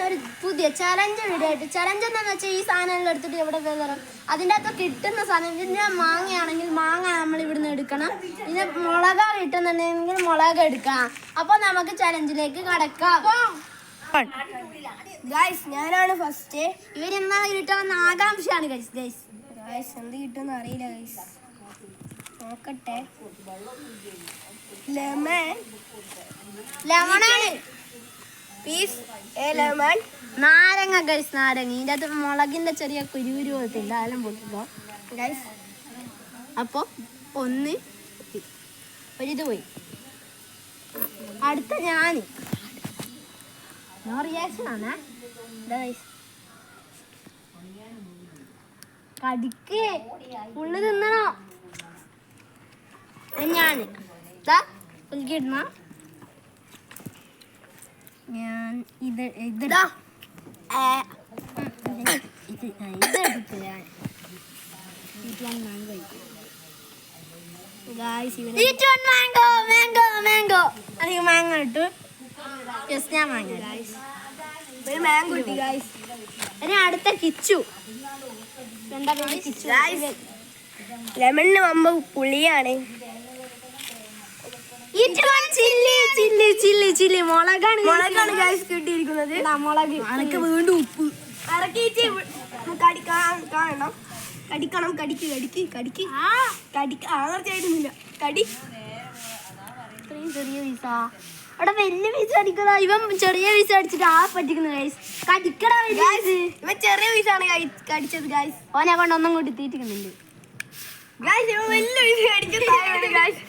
ഒരു പുതിയ challenge video ആയിട്ട്. ചലഞ്ച് എന്താണെന്ന് വെച്ചാൽ ഈ സാധനങ്ങൾ എടുത്തിട്ട് എവിടെ കയറും, അതിൻ്റെ അകത്ത് കിട്ടുന്ന സാധനം. ഇതിൻ്റെ മാങ്ങയാണെങ്കിൽ മാങ്ങ നമ്മൾ ഇവിടുന്ന് എടുക്കണം. പിന്നെ മുളക് കിട്ടുന്നുണ്ടെങ്കിൽ മുളക് എടുക്കാം. അപ്പോൾ നമുക്ക് ചലഞ്ചിലേക്ക് കടക്കാം. ഞാനാണ് ഫസ്റ്റ്. ഇവരെന്നാ കിട്ടുമെന്ന് ആകാംക്ഷയാണ് ഗൈസ്. എന്ത് കിട്ടുമെന്ന് അറിയില്ല ഗൈസ്. നോക്കട്ടെ. ലെമണാണ്. Piece lemon. നാരങ്ങ ഗൈസ്, നാരങ്ങ. ഇതിൻ്റെ അകത്ത് മുളകിൻ്റെ ചെറിയ കുരുകുരു പോലത്തില്ല, അതെല്ലാം പൊട്ടിക്കോ ഗൈസ്. അപ്പോൾ ഒരിത് പോയി. അടുത്ത ഞാൻ റിയാക്ഷൻ ആണ് കടിക്ക് ഉള്ളു തിന്നണോ? ഞാൻ ഇടുന്ന ഞാൻ ഇതെടുത്തില്ല. മാംഗോ അല്ലെങ്കിൽ മാങ്ങ ഇട്ടു. യെസ്, ഞാൻ മാങ്ങ. മാംഗോ കിട്ടി ഗൈസ്. ഇനി അടുത്ത കിച്ചു. ലെമണിന് മുമ്പ് പുളിയാണ്. ചില്ലി മുളകാണ് ഗൈസ് കിട്ടിയിരിക്കുന്നത്. മുളക് അനക്ക് വീണ്ടും ഉപ്പ് ഇറക്കിയിട്ട് കാണണം. കടിക്കണം. കടിക്ക് തീർച്ചയായിട്ടുമില്ല. കടി ഇത്രയും ചെറിയ പീസ. അവിടെ വലിയ പീസ് അടിക്കുന്ന ഇവൻ ചെറിയ പീസ് അടിച്ചിട്ട് പറ്റിക്കുന്നു ഗൈസ്. കടിക്കടാ ഇവ ചെറിയ പീസാണ് കടിച്ചത് ഗൈസ്. ഓനെ കൊണ്ട് ഒന്നും കൂടി തീറ്റിക്കുന്നുണ്ട് ഗൈസ്. ഇവ വലിയ പീസ് കടിച്ചത് ഗൈസ്.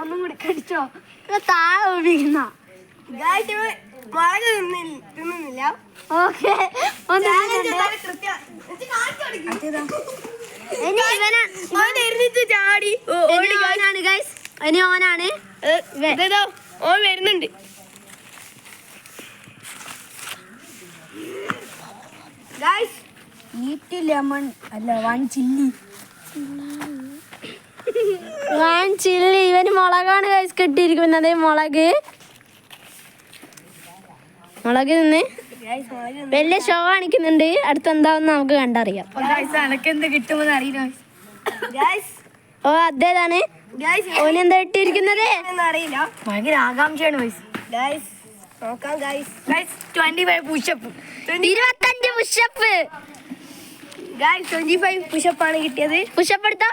ഒന്നും കൂടി കടിച്ചോ. താഴെ ഒഴിക്കുന്ന ഗൈസ്. ഇവ മുളക് തിന്നുന്നില്ല. ഓക്കെ ചാടി ഓനാണ് ഗൈസ്. ഇനി ഓനാണ്. ഓൻ വരുന്നുണ്ട്. ഗൈസ് ഈറ്റ് ലെമൺ അല്ല വൺ ചില്ലി. ഇവന് മുളകാണ് ഗൈസ് കിട്ടിയിരിക്കുന്നത്. മുളക് നിന്ന് വലിയ ഷോ കാണിക്കുന്നുണ്ട്. അടുത്ത് എന്താണെന്ന് നമുക്ക് കണ്ടറിയാം. എനക്കെന്ത് കിട്ടുമെന്ന് അറിയില്ല. ഓ അതേതാണ് ഓനെന്താ ഇട്ടിരിക്കുന്നത് അറിയില്ല. ഭയങ്കര ആകാംക്ഷയാണ് ഗൈസ്. നോക്കാം ഗൈസ്. 25 പുഷപ്പ്. 25 pushup guys. 25 പുഷപ്പാണ് കിട്ടിയത്. പുഷപ്പ് എടുത്തോ.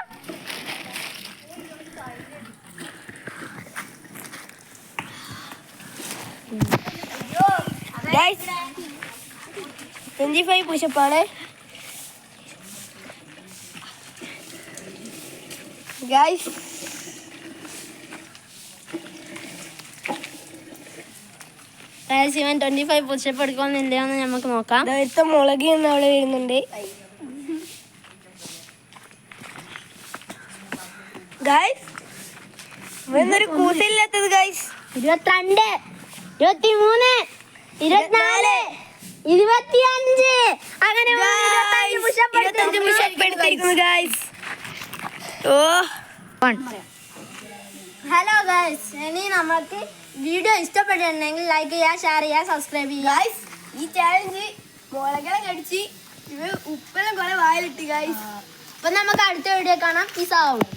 ഗൈസ് 25 പുഷപ്പാണ് ഗൈസ്. ഇവൻ 25 പുഷപ്പ് എടുക്കുന്നില്ലെന്ന് നമുക്ക് നോക്കാം. മുളക് എന്ന് അവിടെ വരുന്നുണ്ട് ഗൈസ്. ഇവന്നൊരു കൂട്ടില്ലാത്തത് ഗൈസ്. 22 23 24 25 അങ്ങനെ 25 പുഷപ്പ് എടുത്തിരിക്കുന്നു ഗൈസ്. ഹലോ ഗൈസ്, ഇനി നമുക്ക് വീഡിയോ ഇഷ്ടപ്പെട്ടിട്ടുണ്ടെങ്കിൽ ലൈക്ക് ചെയ്യുക, ഷെയർ ചെയ്യുക, സബ്സ്ക്രൈബ് ചെയ്യുക. ഈ ചാലഞ്ച് മുളകളെ കടിച്ച് ഇവ ഉപ്പെല്ലാം കുറെ വായിലിട്ട് ഗൈസ്. അപ്പൊ നമുക്ക് അടുത്ത വീഡിയോ കാണാം. Peace out.